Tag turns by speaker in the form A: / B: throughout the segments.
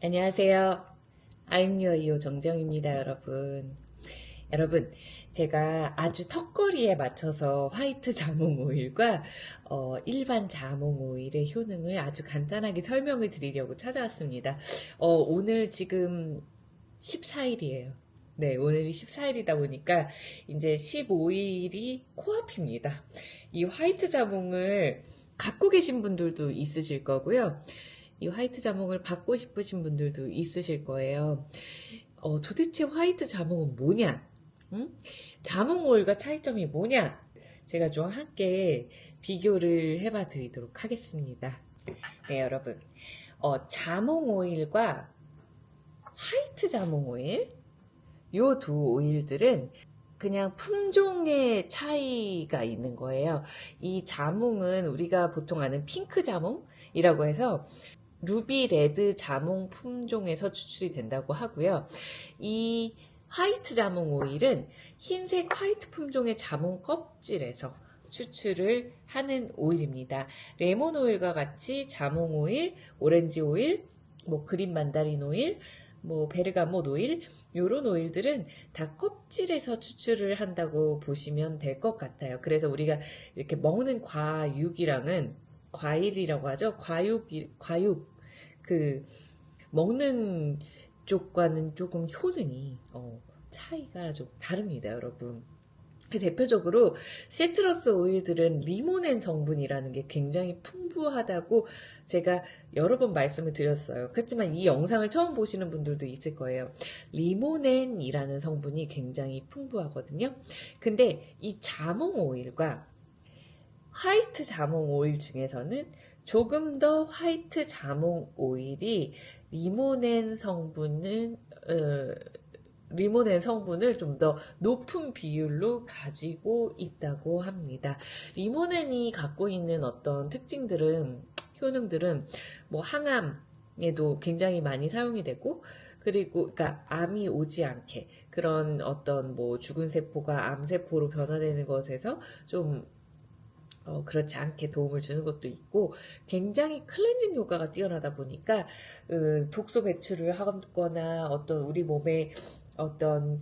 A: 안녕하세요. I'm your EO 정정입니다, 여러분. 여러분, 제가 아주 턱걸이에 맞춰서 화이트 자몽 오일과 일반 자몽 오일의 효능을 아주 간단하게 설명을 드리려고 찾아왔습니다. 오늘 지금 14일이에요. 네, 오늘이 14일이다 보니까 이제 15일이 코앞입니다. 이 화이트 자몽을 갖고 계신 분들도 있으실 거고요. 이 화이트 자몽을 받고 싶으신 분들도 있으실 거예요. 도대체 화이트 자몽은 뭐냐? 응? 자몽 오일과 차이점이 뭐냐? 제가 좀 함께 비교를 해봐 드리도록 하겠습니다. 네, 여러분. 자몽 오일과 화이트 자몽 오일, 요 두 오일들은 그냥 품종의 차이가 있는 거예요. 이 자몽은 우리가 보통 아는 핑크 자몽이라고 해서 루비 레드 자몽 품종에서 추출이 된다고 하고요. 이 화이트 자몽 오일은 흰색 화이트 품종의 자몽 껍질에서 추출을 하는 오일입니다. 레몬 오일과 같이 자몽 오일, 오렌지 오일, 그린 만다린 오일, 베르가못 오일, 요런 오일들은 다 껍질에서 추출을 한다고 보시면 될 것 같아요. 그래서 우리가 이렇게 먹는 과육이랑은 과일이라고 하죠. 과육, 그, 먹는 쪽과는 조금 효능이, 차이가 좀 다릅니다, 여러분. 대표적으로 시트러스 오일들은 리모넨 성분이라는 게 굉장히 풍부하다고 제가 여러 번 말씀을 드렸어요. 그렇지만 이 영상을 처음 보시는 분들도 있을 거예요. 리모넨이라는 성분이 굉장히 풍부하거든요. 근데 이 자몽 오일과 화이트 자몽 오일 중에서는 조금 더 화이트 자몽 오일이 리모넨 성분은 리모넨 성분을 좀 더 높은 비율로 가지고 있다고 합니다. 리모넨이 갖고 있는 어떤 특징들은, 효능들은 항암에도 굉장히 많이 사용이 되고, 그리고 그러니까 암이 오지 않게 그런 어떤 죽은 세포가 암세포로 변화되는 것에서 좀 그렇지 않게 도움을 주는 것도 있고, 굉장히 클렌징 효과가 뛰어나다 보니까 독소 배출을 하거나 어떤 우리 몸에 어떤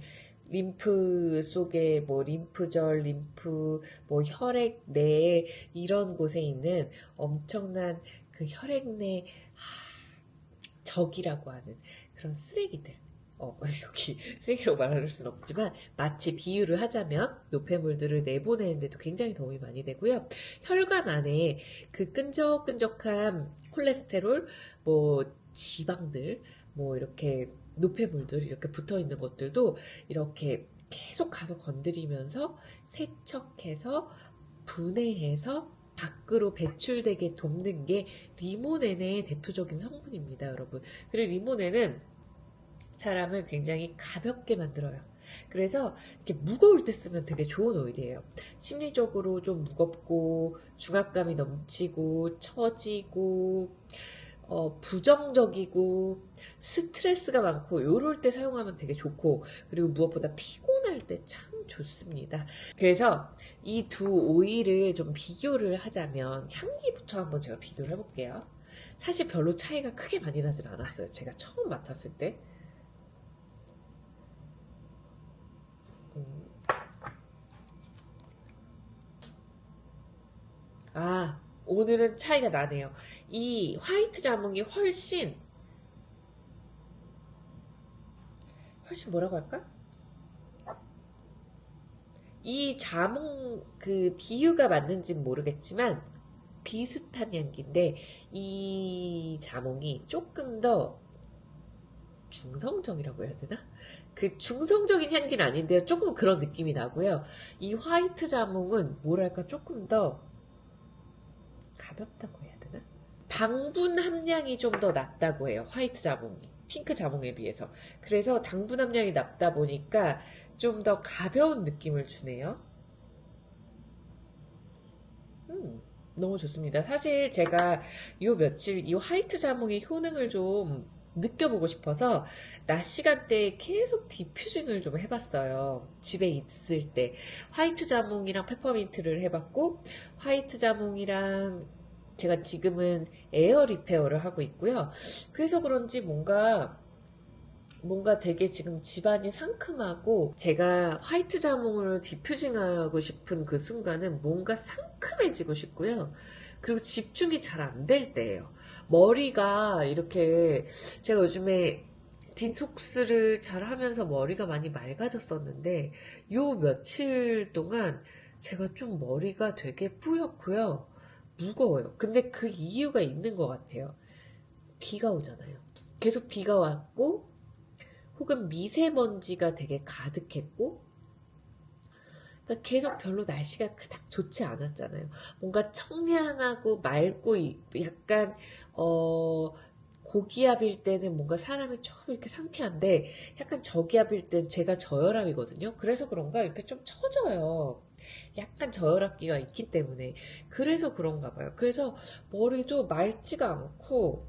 A: 림프 속에 림프절, 혈액 내 이런 곳에 있는 엄청난 그 혈액 내 적이라고 하는 그런 쓰레기들. 여기 쓰레기라고 말할 수는 없지만 마치 비유를 하자면 노폐물들을 내보내는데도 굉장히 도움이 많이 되고요. 혈관 안에 그 끈적끈적한 콜레스테롤, 지방들, 이렇게 노폐물들 이렇게 붙어 있는 것들도 이렇게 계속 가서 건드리면서 세척해서 분해해서 밖으로 배출되게 돕는 게 리모넨의 대표적인 성분입니다, 여러분. 그리고 리모넨은 사람을 굉장히 가볍게 만들어요. 그래서 이렇게 무거울 때 쓰면 되게 좋은 오일이에요. 심리적으로 좀 무겁고 중압감이 넘치고 처지고 부정적이고 스트레스가 많고 요럴 때 사용하면 되게 좋고, 그리고 무엇보다 피곤할 때 참 좋습니다. 그래서 이 두 오일을 좀 비교를 하자면 향기부터 한번 제가 비교를 해볼게요. 사실 별로 차이가 크게 많이 나진 않았어요. 제가 처음 맡았을 때. 오늘은 차이가 나네요. 이 화이트 자몽이 훨씬 뭐라고 할까? 이 자몽 그 비유가 맞는지는 모르겠지만 비슷한 향기인데, 이 자몽이 조금 더 중성적이라고 해야 되나? 그 중성적인 향기는 아닌데요. 조금 그런 느낌이 나고요. 이 화이트 자몽은 뭐랄까 조금 더 가볍다고 해야 되나? 당분 함량이 좀 더 낮다고 해요. 화이트 자몽이. 핑크 자몽에 비해서. 그래서 당분 함량이 낮다 보니까 좀 더 가벼운 느낌을 주네요. 너무 좋습니다. 사실 제가 요 며칠 이 화이트 자몽의 효능을 좀 느껴보고 싶어서 낮 시간대에 계속 디퓨징을 좀 해봤어요. 집에 있을 때 화이트 자몽이랑 페퍼민트를 해봤고, 화이트 자몽이랑 제가 지금은 에어 리페어를 하고 있고요. 그래서 그런지 뭔가 되게 지금 집안이 상큼하고, 제가 화이트 자몽을 디퓨징하고 싶은 그 순간은 뭔가 상큼해지고 싶고요. 그리고 집중이 잘 안 될 때예요. 머리가 이렇게, 제가 요즘에 디톡스를 잘 하면서 머리가 많이 맑아졌었는데, 요 며칠 동안 제가 좀 머리가 되게 뿌옇고요. 무거워요. 근데 그 이유가 있는 것 같아요. 비가 오잖아요. 계속 비가 왔고, 혹은 미세먼지가 되게 가득했고, 그러니까 계속 별로 날씨가 그닥 좋지 않았잖아요. 뭔가 청량하고 맑고 약간 고기압일 때는 뭔가 사람이 좀 이렇게 상쾌한데, 약간 저기압일 땐 제가 저혈압이거든요. 그래서 그런가 이렇게 좀 처져요. 약간 저혈압기가 있기 때문에. 그래서 그런가 봐요. 그래서 머리도 맑지가 않고,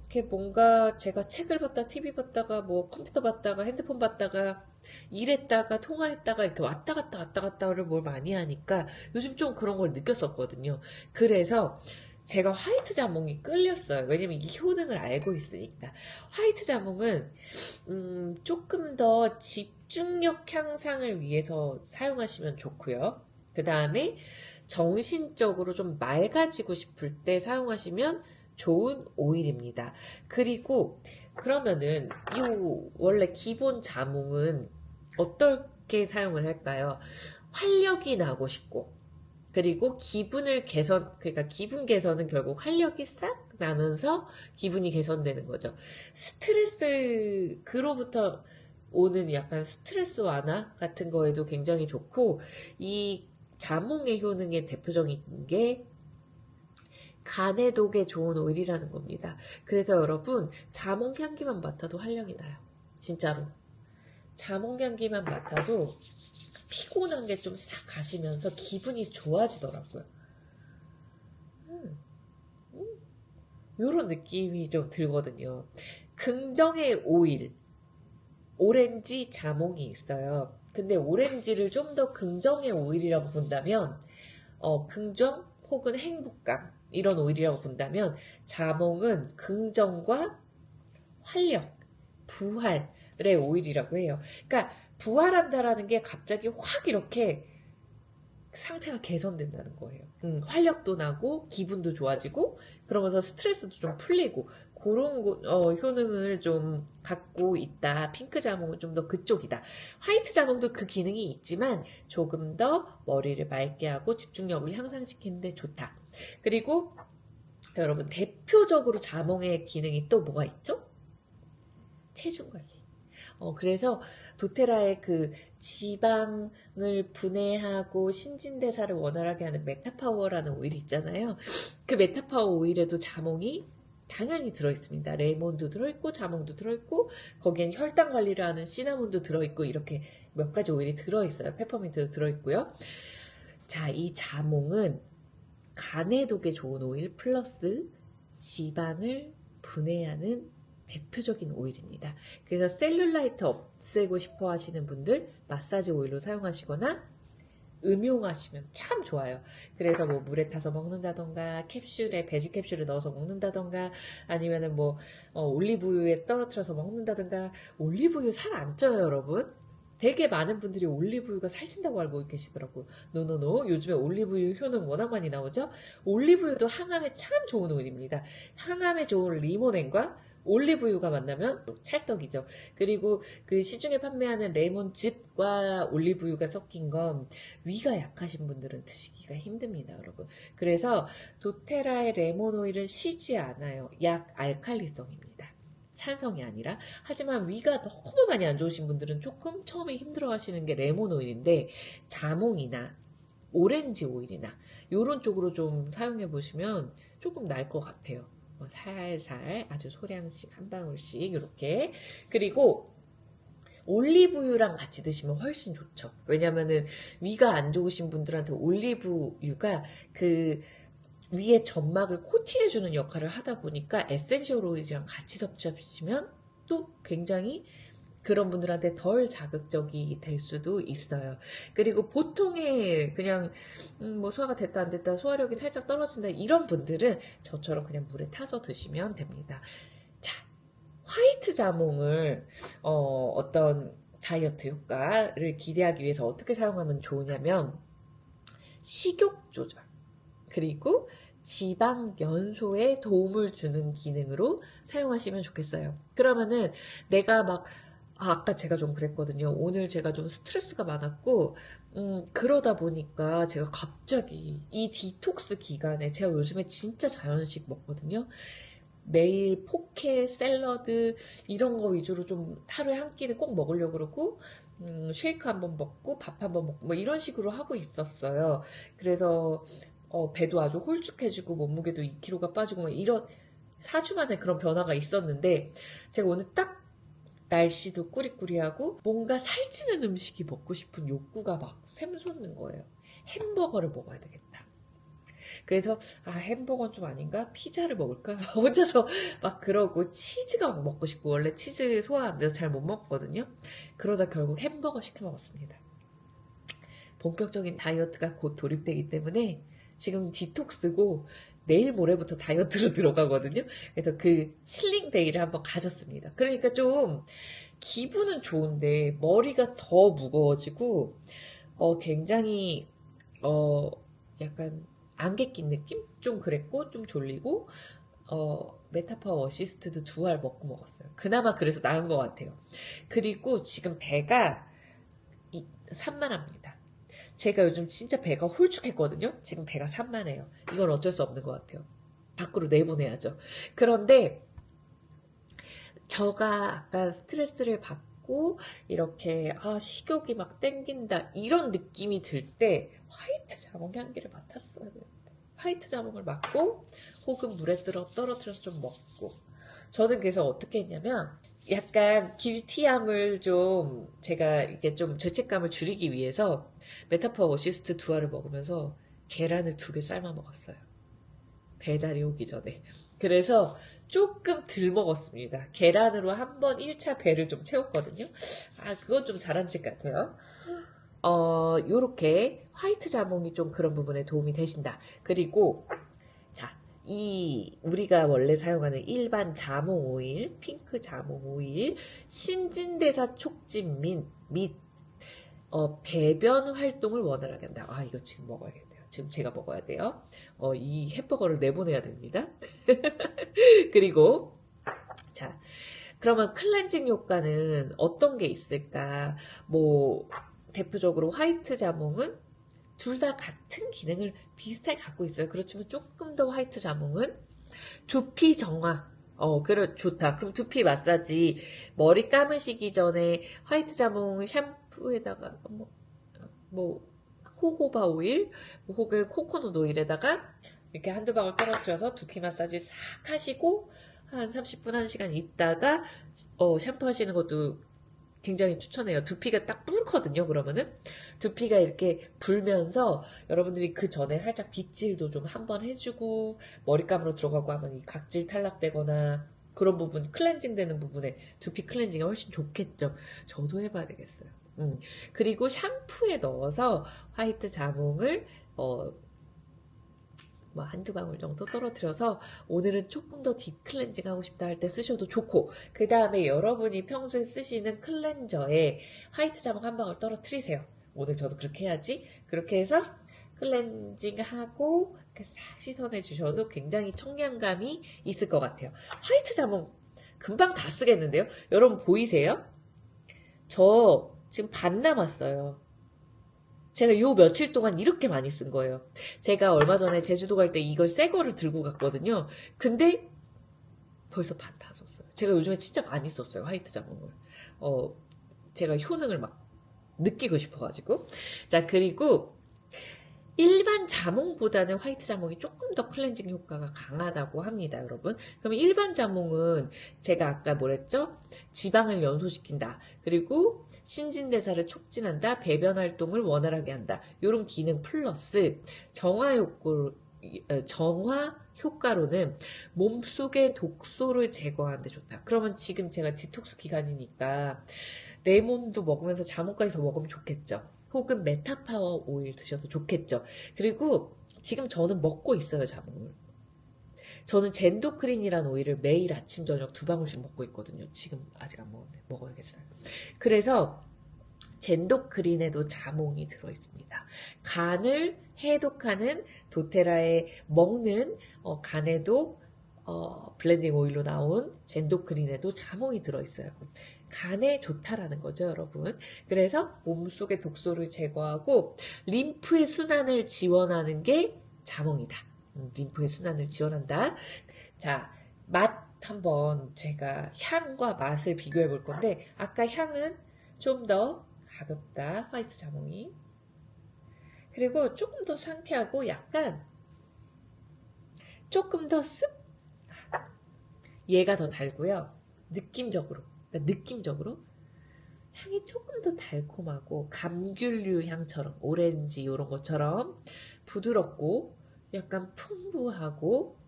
A: 이렇게 뭔가 제가 책을 봤다, TV 봤다가, 뭐 컴퓨터 봤다가, 핸드폰 봤다가, 일했다가, 통화했다가, 이렇게 왔다 갔다를 뭘 많이 하니까 요즘 좀 그런 걸 느꼈었거든요. 그래서 제가 화이트 자몽이 끌렸어요. 왜냐면 이 효능을 알고 있으니까. 화이트 자몽은, 조금 더 집중력 향상을 위해서 사용하시면 좋고요. 그 다음에 정신적으로 좀 맑아지고 싶을 때 사용하시면 좋은 오일입니다. 그리고 그러면은 이 원래 기본 자몽은 어떻게 사용을 할까요? 활력이 나고 싶고, 그리고 기분을 그러니까 기분 개선은 결국 활력이 싹 나면서 기분이 개선되는 거죠. 그로부터 오는 약간 스트레스 완화 같은 거에도 굉장히 좋고, 이 자몽의 효능의 대표적인 게 간해독에 좋은 오일이라는 겁니다. 그래서 여러분, 자몽 향기만 맡아도 활력이 나요. 진짜로. 자몽 향기만 맡아도 피곤한 게 좀 싹 가시면서 기분이 좋아지더라고요. 이런 느낌이 좀 들거든요. 긍정의 오일, 오렌지 자몽이 있어요. 근데 오렌지를 좀 더 긍정의 오일이라고 본다면, 긍정 혹은 행복감, 이런 오일이라고 본다면, 자몽은 긍정과 활력, 부활의 오일이라고 해요. 그러니까 부활한다라는 게 갑자기 확 이렇게 상태가 개선된다는 거예요. 활력도 나고 기분도 좋아지고, 그러면서 스트레스도 좀 풀리고, 그런 효능을 좀 갖고 있다. 핑크 자몽은 좀 더 그쪽이다. 화이트 자몽도 그 기능이 있지만 조금 더 머리를 맑게 하고 집중력을 향상시키는데 좋다. 그리고 여러분, 대표적으로 자몽의 기능이 또 뭐가 있죠? 체중 관리. 그래서 도테라의 그 지방을 분해하고 신진대사를 원활하게 하는 메타파워라는 오일이 있잖아요. 그 메타파워 오일에도 자몽이 당연히 들어있습니다. 레몬도 들어있고 자몽도 들어있고, 거기엔 혈당 관리를 하는 시나몬도 들어있고, 이렇게 몇 가지 오일이 들어있어요. 페퍼민트도 들어있고요. 자, 이 자몽은 간해독에 좋은 오일 플러스 지방을 분해하는 대표적인 오일입니다. 그래서 셀룰라이트 없애고 싶어 하시는 분들 마사지 오일로 사용하시거나 음용하시면 참 좋아요. 그래서 뭐 물에 타서 먹는다던가, 배지 캡슐에 넣어서 먹는다던가, 아니면은 뭐 올리브유에 떨어뜨려서 먹는다던가. 올리브유 살 안 쪄요, 여러분. 되게 많은 분들이 올리브유가 살찐다고 알고 계시더라고요. 노노노. 요즘에 올리브유 효능 워낙 많이 나오죠? 올리브유도 항암에 참 좋은 오일입니다. 항암에 좋은 리모넨과 올리브유가 만나면 찰떡이죠. 그리고 그 시중에 판매하는 레몬즙과 올리브유가 섞인 건 위가 약하신 분들은 드시기가 힘듭니다, 여러분. 그래서 도테라의 레몬 오일은 시지 않아요. 약 알칼리성입니다. 산성이 아니라. 하지만 위가 너무 많이 안 좋으신 분들은 조금 처음에 힘들어 하시는 게 레몬 오일인데, 자몽이나 오렌지 오일이나 이런 쪽으로 좀 사용해 보시면 조금 나을 것 같아요. 살살 아주 소량씩 한 방울씩 이렇게. 그리고 올리브유랑 같이 드시면 훨씬 좋죠. 왜냐면은 위가 안 좋으신 분들한테 올리브유가 그 위에 점막을 코팅해주는 역할을 하다 보니까 에센셜 오일이랑 같이 섭취하시면 또 굉장히 그런 분들한테 덜 자극적이 될 수도 있어요. 그리고 보통의 그냥 뭐 소화가 됐다 안 됐다 소화력이 살짝 떨어진다 이런 분들은 저처럼 그냥 물에 타서 드시면 됩니다. 자, 화이트 자몽을 어떤 다이어트 효과를 기대하기 위해서 어떻게 사용하면 좋으냐면 식욕 조절 그리고 지방 연소에 도움을 주는 기능으로 사용하시면 좋겠어요. 그러면은 내가 막 아까 제가 좀 그랬거든요. 오늘 제가 좀 스트레스가 많았고 그러다 보니까 제가 갑자기 이 디톡스 기간에 제가 요즘에 진짜 자연식 먹거든요. 매일 포케, 샐러드 이런 거 위주로 좀 하루에 한 끼를 꼭 먹으려고 그러고 쉐이크 한번 먹고 밥 한번 먹고 뭐 이런 식으로 하고 있었어요. 그래서 배도 아주 홀쭉해지고 몸무게도 2kg가 빠지고 뭐 이런 4주 만에 그런 변화가 있었는데 제가 오늘 딱 날씨도 꾸리꾸리하고 뭔가 살찌는 음식이 먹고 싶은 욕구가 막 샘솟는 거예요. 햄버거를 먹어야 되겠다. 그래서 햄버거는 좀 아닌가? 피자를 먹을까? 혼자서 막 그러고 치즈가 막 먹고 싶고 원래 치즈 소화 안 돼서 잘 못 먹거든요. 그러다 결국 햄버거 시켜 먹었습니다. 본격적인 다이어트가 곧 돌입되기 때문에 지금 디톡스고 내일 모레부터 다이어트로 들어가거든요. 그래서 그 칠링 데이를 한번 가졌습니다. 그러니까 좀 기분은 좋은데 머리가 더 무거워지고 굉장히 약간 안개 낀 느낌? 좀 그랬고 좀 졸리고 메타파워 어시스트도 2알 먹었어요. 그나마 그래서 나은 것 같아요. 그리고 지금 배가 산만합니다. 제가 요즘 진짜 배가 홀쭉했거든요. 지금 배가 산만해요. 이건 어쩔 수 없는 것 같아요. 밖으로 내보내야죠. 그런데 저가 아까 스트레스를 받고 이렇게 식욕이 막 땡긴다 이런 느낌이 들 때 화이트 자몽 향기를 맡았어야 되는데 화이트 자몽을 맡고 혹은 물에 떨어뜨려서 좀 먹고 저는 그래서 어떻게 했냐면 약간 길티함을 좀 제가 이게 좀 죄책감을 줄이기 위해서 메타파워 어시스트 2알을 먹으면서 계란을 2개 삶아 먹었어요. 배달이 오기 전에. 그래서 조금 덜 먹었습니다. 계란으로 한번 1차 배를 좀 채웠거든요. 그건 좀 잘한 짓 같아요. 요렇게 화이트 자몽이 좀 그런 부분에 도움이 되신다. 그리고 자, 우리가 원래 사용하는 일반 자몽 오일, 핑크 자몽 오일, 신진대사 촉진 및 배변 활동을 원활하게 한다. 이거 지금 먹어야겠네요. 지금 제가 먹어야 돼요. 이 햄버거를 내보내야 됩니다. 그리고 자, 그러면 클렌징 효과는 어떤 게 있을까? 뭐 대표적으로 화이트 자몽은 둘 다 같은 기능을 비슷하게 갖고 있어요. 그렇지만 조금 더 화이트 자몽은 두피 정화. 좋다. 그럼 두피 마사지, 머리 감으시기 전에 화이트 자몽 샴푸에다가, 호호바 오일, 혹은 코코넛 오일에다가 이렇게 한두 방울 떨어뜨려서 두피 마사지 싹 하시고, 한 30분, 1시간 있다가, 샴푸 하시는 것도 굉장히 추천해요. 두피가 딱 불거든요, 그러면은. 두피가 이렇게 불면서 여러분들이 그 전에 살짝 빗질도 좀 한번 해주고, 머리감으로 들어가고 하면 이 각질 탈락되거나, 그런 부분, 클렌징 되는 부분에 두피 클렌징이 훨씬 좋겠죠. 저도 해봐야 되겠어요. 그리고 샴푸에 넣어서 화이트 자몽을, 한두 방울 정도 떨어뜨려서 오늘은 조금 더 딥 클렌징 하고 싶다 할 때 쓰셔도 좋고 그 다음에 여러분이 평소에 쓰시는 클렌저에 화이트 자몽 한 방울 떨어뜨리세요. 오늘 저도 그렇게 해야지. 그렇게 해서 클렌징하고 싹 씻어내 주셔도 굉장히 청량감이 있을 것 같아요. 화이트 자몽 금방 다 쓰겠는데요? 여러분 보이세요? 저 지금 반 남았어요. 제가 요 며칠 동안 이렇게 많이 쓴 거예요. 제가 얼마 전에 제주도 갈 때 이걸 새 거를 들고 갔거든요. 근데 벌써 반 다 썼어요. 제가 요즘에 진짜 많이 썼어요. 화이트 자몽을. 제가 효능을 막 느끼고 싶어가지고. 자, 그리고 일반 자몽보다는 화이트 자몽이 조금 더 클렌징 효과가 강하다고 합니다, 여러분. 그럼 일반 자몽은 제가 아까 뭐랬죠? 지방을 연소시킨다. 그리고 신진대사를 촉진한다. 배변 활동을 원활하게 한다. 이런 기능 플러스 정화 정화 효과로는 몸속의 독소를 제거하는 데 좋다. 그러면 지금 제가 디톡스 기간이니까 레몬도 먹으면서 자몽까지 더 먹으면 좋겠죠. 혹은 메타파워 오일 드셔도 좋겠죠. 그리고 지금 저는 먹고 있어요, 자몽을. 저는 젠도크린이라는 오일을 매일 아침 저녁 2방울씩 먹고 있거든요. 지금 아직 안 먹었네. 먹어야겠어요. 그래서 젠도크린에도 자몽이 들어있습니다. 간을 해독하는 도테라에 먹는 간에도 블렌딩 오일로 나온 젠도크린에도 자몽이 들어있어요. 간에 좋다라는 거죠, 여러분. 그래서 몸속의 독소를 제거하고 림프의 순환을 지원하는 게 자몽이다. 림프의 순환을 지원한다. 자, 맛 한번 제가 향과 맛을 비교해 볼 건데 아까 향은 좀 더 가볍다, 화이트 자몽이. 그리고 조금 더 상쾌하고 약간 조금 더 얘가 더 달고요. 느낌적으로 향이 조금 더 달콤하고 감귤류 향처럼 오렌지 이런 것처럼 부드럽고 약간 풍부하고,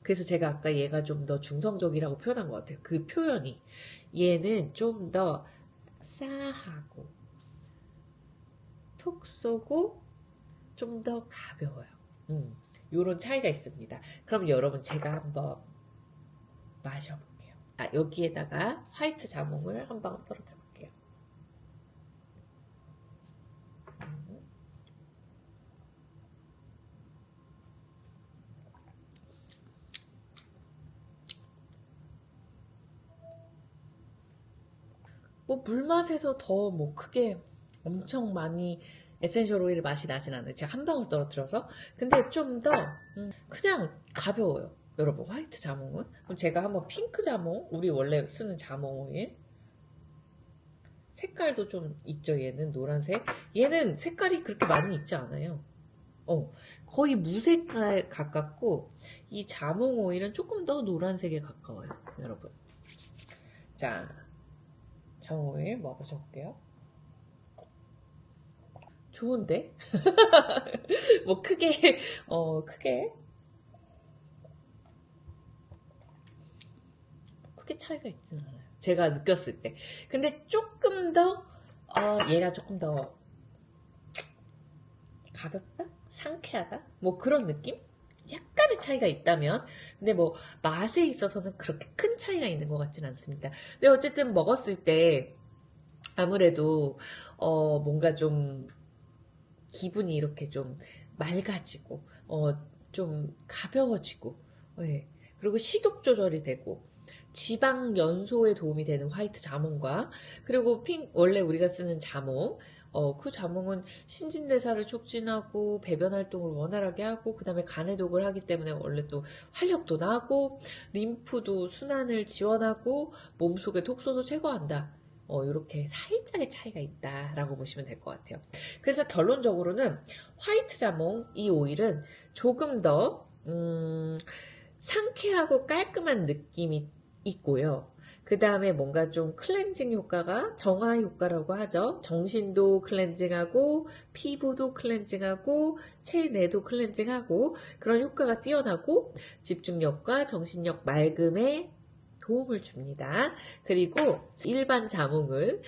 A: 그래서 제가 아까 얘가 좀 더 중성적이라고 표현한 것 같아요. 그 표현이 얘는 좀 더 싸하고 톡 쏘고 좀 더 가벼워요. 요런 차이가 있습니다. 그럼 여러분 제가 한번 마셔볼게요. 여기에다가 화이트 자몽을 한 방울 떨어뜨려 볼게요. 뭐 물맛에서 더 뭐 크게 엄청 많이 에센셜 오일 맛이 나진 않아요. 제가 한 방울 떨어뜨려서. 근데 좀 더 그냥 가벼워요. 여러분 화이트 자몽은. 그럼 제가 한번 핑크 자몽, 우리 원래 쓰는 자몽 오일 색깔도 좀 있죠. 얘는 노란색. 얘는 색깔이 그렇게 많이 있지 않아요. 거의 무색깔 가깝고 이 자몽 오일은 조금 더 노란색에 가까워요. 여러분. 자, 자몽 오일 먹어볼게요. 좋은데? 뭐 크게 차이가 있진 않아요. 제가 느꼈을 때. 근데 조금 더 얘가 조금 더 가볍다? 상쾌하다? 뭐 그런 느낌? 약간의 차이가 있다면, 근데 뭐 맛에 있어서는 그렇게 큰 차이가 있는 것 같진 않습니다. 근데 어쨌든 먹었을 때 아무래도 뭔가 좀 기분이 이렇게 좀 맑아지고 좀 가벼워지고, 예. 그리고 시독 조절이 되고 지방 연소에 도움이 되는 화이트 자몽과, 그리고 원래 우리가 쓰는 자몽, 그 자몽은 신진대사를 촉진하고 배변 활동을 원활하게 하고 그다음에 간해독을 하기 때문에 원래 또 활력도 나고 림프도 순환을 지원하고 몸속의 독소도 제거한다. 이렇게 살짝의 차이가 있다라고 보시면 될 것 같아요. 그래서 결론적으로는 화이트 자몽 이 오일은 조금 더 상쾌하고 깔끔한 느낌이 있고요. 그 다음에 뭔가 좀 클렌징 효과가 정화 효과라고 하죠. 정신도 클렌징하고 피부도 클렌징하고 체내도 클렌징하고 그런 효과가 뛰어나고 집중력과 정신력 맑음에 도움을 줍니다. 그리고 일반 자몽은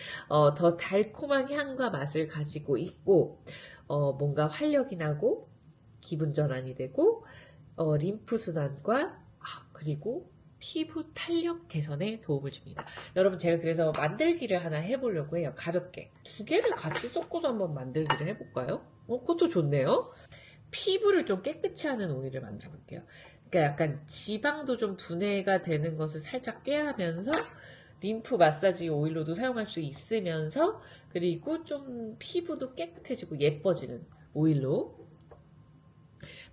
A: 더 달콤한 향과 맛을 가지고 있고 뭔가 활력이 나고 기분 전환이 되고 림프 순환과 그리고 피부 탄력 개선에 도움을 줍니다. 여러분 제가 그래서 만들기를 하나 해보려고 해요. 가볍게. 2개를 같이 섞어서 한번 만들기를 해볼까요? 그것도 좋네요. 피부를 좀 깨끗이 하는 오일을 만들어 볼게요. 그러니까 약간 지방도 좀 분해가 되는 것을 살짝 꾀하면서 림프 마사지 오일로도 사용할 수 있으면서 그리고 좀 피부도 깨끗해지고 예뻐지는 오일로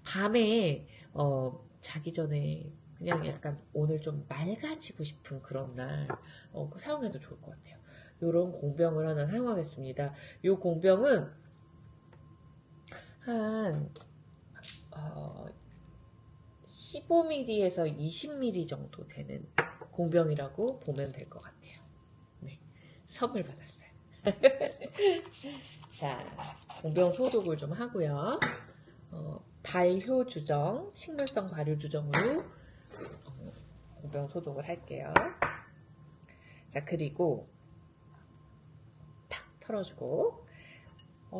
A: 밤에 자기 전에 그냥 약간 오늘 좀 맑아지고 싶은 그런 날 사용해도 좋을 것 같아요. 이런 공병을 하나 사용하겠습니다. 이 공병은 한 15ml에서 20ml 정도 되는 공병이라고 보면 될 것 같아요. 네, 선물 받았어요. 자, 공병 소독을 좀 하고요. 발효 주정, 식물성 발효 주정으로 우병 소독을 할게요. 자, 그리고 탁 털어주고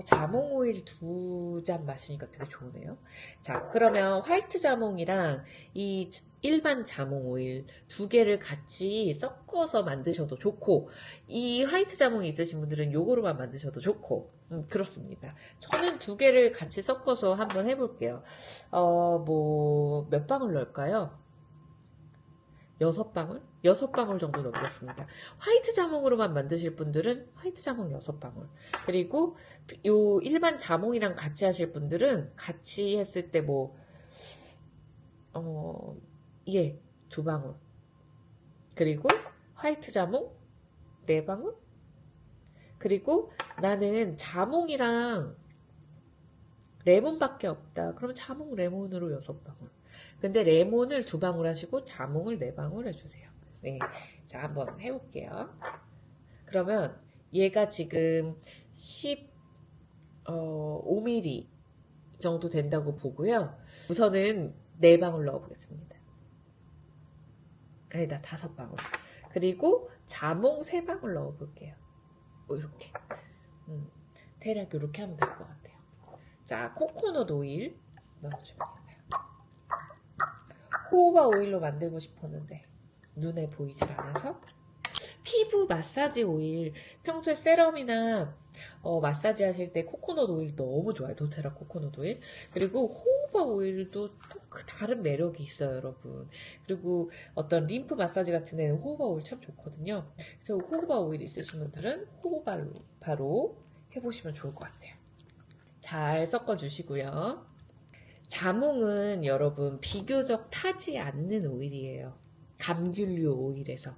A: 자몽 오일 2잔 마시니까 되게 좋으네요. 자, 그러면 화이트 자몽이랑 이 일반 자몽 오일 2개를 같이 섞어서 만드셔도 좋고, 이 화이트 자몽이 있으신 분들은 요거로만 만드셔도 좋고, 그렇습니다. 저는 2개를 같이 섞어서 한번 해볼게요. 몇 방울 넣을까요? 6방울? 6방울 정도 넣겠습니다. 화이트 자몽으로만 만드실 분들은 화이트 자몽 6방울. 그리고 요 일반 자몽이랑 같이 하실 분들은 같이 했을 때 2방울. 그리고 화이트 자몽 4방울. 그리고 나는 자몽이랑 레몬밖에 없다. 그럼 자몽 레몬으로 6방울. 근데 레몬을 2방울 하시고 자몽을 4방울 해주세요. 네. 자, 한번 해볼게요. 그러면 얘가 지금 15ml 정도 된다고 보고요. 우선은 4방울 넣어보겠습니다. 아니다, 5방울. 그리고 자몽 3방울 넣어볼게요. 이렇게. 대략 이렇게 하면 될 것 같아요. 자, 코코넛 오일 넣어줍니다. 호호바 오일로 만들고 싶었는데 눈에 보이질 않아서. 피부 마사지 오일, 평소에 세럼이나 마사지 하실 때 코코넛 오일 너무 좋아요. 도테라 코코넛 오일. 그리고 호호바 오일도 또 그 다른 매력이 있어요, 여러분. 그리고 어떤 림프 마사지 같은 데는 호호바 오일 참 좋거든요. 그래서 호호바 오일 있으신 분들은 호호바로 바로 해보시면 좋을 것 같아요. 잘 섞어주시고요. 자몽은 여러분 비교적 타지 않는 오일이에요. 감귤류 오일에서.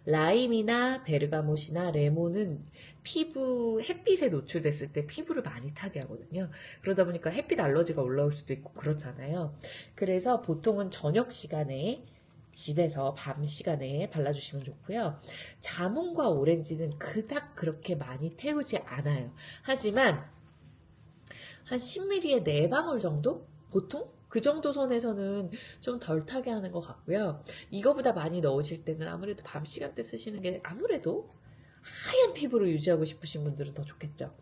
A: 라임이나 베르가못이나 레몬은 피부 햇빛에 노출됐을 때 피부를 많이 타게 하거든요. 그러다 보니까 햇빛 알러지가 올라올 수도 있고 그렇잖아요. 그래서 보통은 저녁 시간에 집에서 밤 시간에 발라주시면 좋고요. 자몽과 오렌지는 그닥 그렇게 많이 태우지 않아요. 하지만 한 10ml에 4방울 정도? 보통? 그 정도 선에서는 좀 덜 타게 하는 것 같고요. 이거보다 많이 넣으실 때는 아무래도 밤 시간대 쓰시는 게 아무래도 하얀 피부를 유지하고 싶으신 분들은 더 좋겠죠.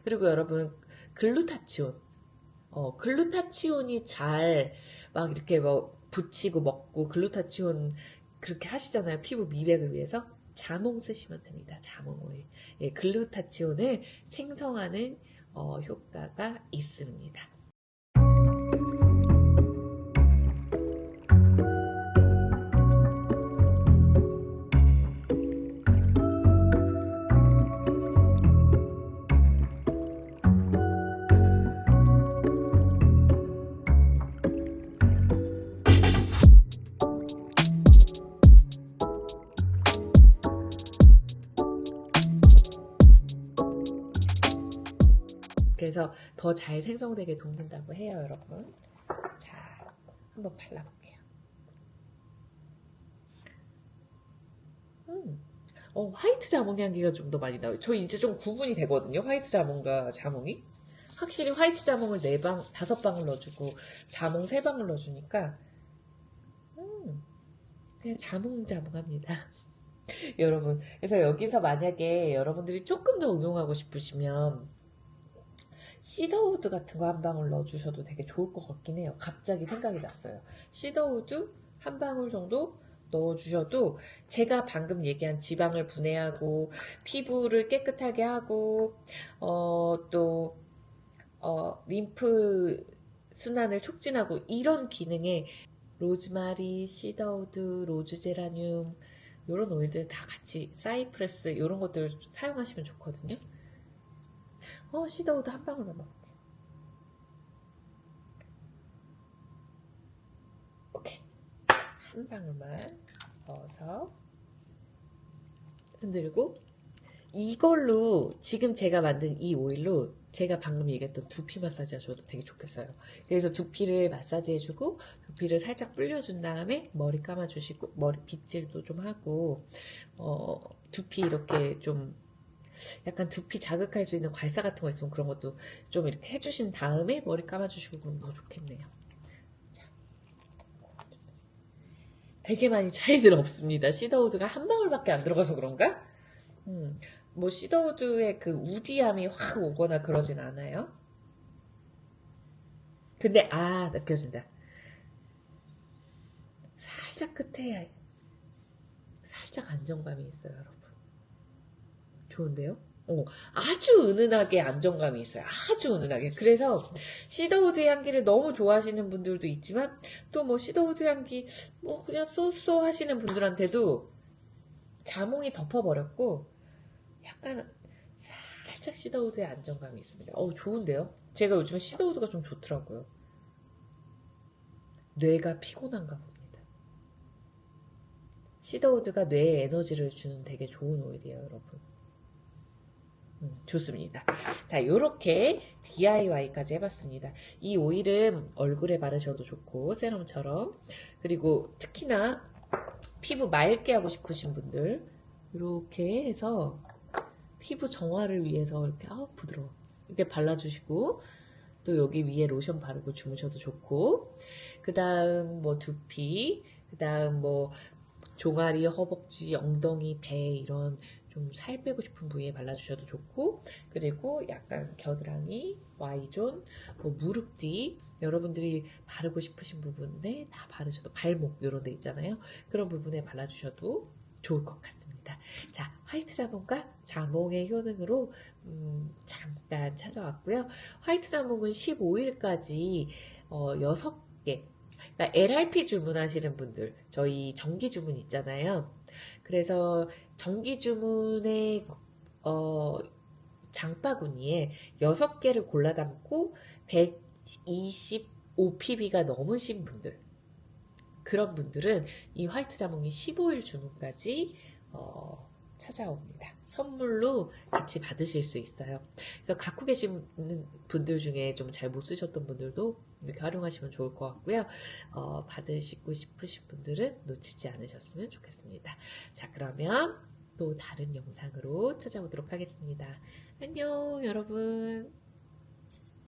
A: 그리고 여러분, 글루타치온. 글루타치온이 잘 막 이렇게 붙이고 먹고 글루타치온 그렇게 하시잖아요. 피부 미백을 위해서. 자몽 쓰시면 됩니다. 자몽 오일. 예, 글루타치온을 생성하는 효과가 있습니다. 그래서 더 잘 생성되게 돕는다고 해요, 여러분. 자, 한번 발라볼게요. 화이트 자몽 향기가 좀 더 많이 나와요. 저 이제 좀 구분이 되거든요, 화이트 자몽과 자몽이. 확실히 화이트 자몽을 5방울 넣어주고 자몽 3방울 넣어주니까 그냥 자몽자몽합니다. 여러분, 그래서 여기서 만약에 여러분들이 조금 더 운동하고 싶으시면 시더우드 같은 거 1방울 넣어주셔도 되게 좋을 것 같긴 해요. 갑자기 생각이 났어요. 시더우드 1방울 정도 넣어주셔도 제가 방금 얘기한 지방을 분해하고 피부를 깨끗하게 하고 림프 순환을 촉진하고 이런 기능에 로즈마리, 시더우드, 로즈제라늄 이런 오일들 다 같이 사이프레스 이런 것들 사용하시면 좋거든요. 시더우드 1방울만 넣을게요. 오케이. 1방울만 넣어서 흔들고 이걸로 지금 제가 만든 이 오일로 제가 방금 얘기했던 두피 마사지 하셔도 되게 좋겠어요. 그래서 두피를 마사지 해주고 두피를 살짝 불려준 다음에 머리 감아주시고 머리 빗질도 좀 하고 두피 이렇게 좀 약간 두피 자극할 수 있는 괄사 같은 거 있으면 그런 것도 좀 이렇게 해주신 다음에 머리 감아주시고 그러면 더 좋겠네요. 자, 되게 많이 차이는 없습니다. 시더우드가 한 방울밖에 안 들어가서 그런가? 뭐 시더우드의 그 우디함이 확 오거나 그러진 않아요. 근데 느껴진다. 살짝 끝에 살짝 안정감이 있어요, 여러분. 좋은데요? 아주 은은하게 안정감이 있어요. 아주 은은하게. 그래서 시더우드 향기를 너무 좋아하시는 분들도 있지만 또 뭐 시더우드 향기 뭐 그냥 쏘쏘 하시는 분들한테도 자몽이 덮어버렸고 약간 살짝 시더우드의 안정감이 있습니다. 좋은데요? 제가 요즘에 시더우드가 좀 좋더라고요. 뇌가 피곤한가 봅니다. 시더우드가 뇌에 에너지를 주는 되게 좋은 오일이에요, 여러분. 좋습니다. 자, 요렇게 DIY까지 해봤습니다. 이 오일은 얼굴에 바르셔도 좋고 세럼처럼, 그리고 특히나 피부 맑게 하고 싶으신 분들 이렇게 해서 피부 정화를 위해서 이렇게 부드러워 이렇게 발라주시고 또 여기 위에 로션 바르고 주무셔도 좋고, 그 다음 뭐 두피, 그 다음 뭐 종아리, 허벅지, 엉덩이, 배 이런 좀 살 빼고 싶은 부위에 발라주셔도 좋고, 그리고 약간 겨드랑이, Y존, 뭐 무릎 뒤 여러분들이 바르고 싶으신 부분에 다 바르셔도, 발목 이런 데 있잖아요. 그런 부분에 발라주셔도 좋을 것 같습니다. 자, 화이트 자몽과 자몽의 효능으로 잠깐 찾아왔고요. 화이트 자몽은 15일까지 6개, 그러니까 LRP 주문하시는 분들, 저희 정기 주문 있잖아요. 그래서 정기 주문의 장바구니에 6개를 골라 담고 125pb가 넘으신 분들, 그런 분들은 이 화이트 자몽이 15일 주문까지 찾아옵니다. 선물로 같이 받으실 수 있어요. 그래서 갖고 계신 분들 중에 좀 잘 못 쓰셨던 분들도 이렇게 활용하시면 좋을 것 같고요. 받으시고 싶으신 분들은 놓치지 않으셨으면 좋겠습니다. 자, 그러면 또 다른 영상으로 찾아오도록 하겠습니다. 안녕, 여러분.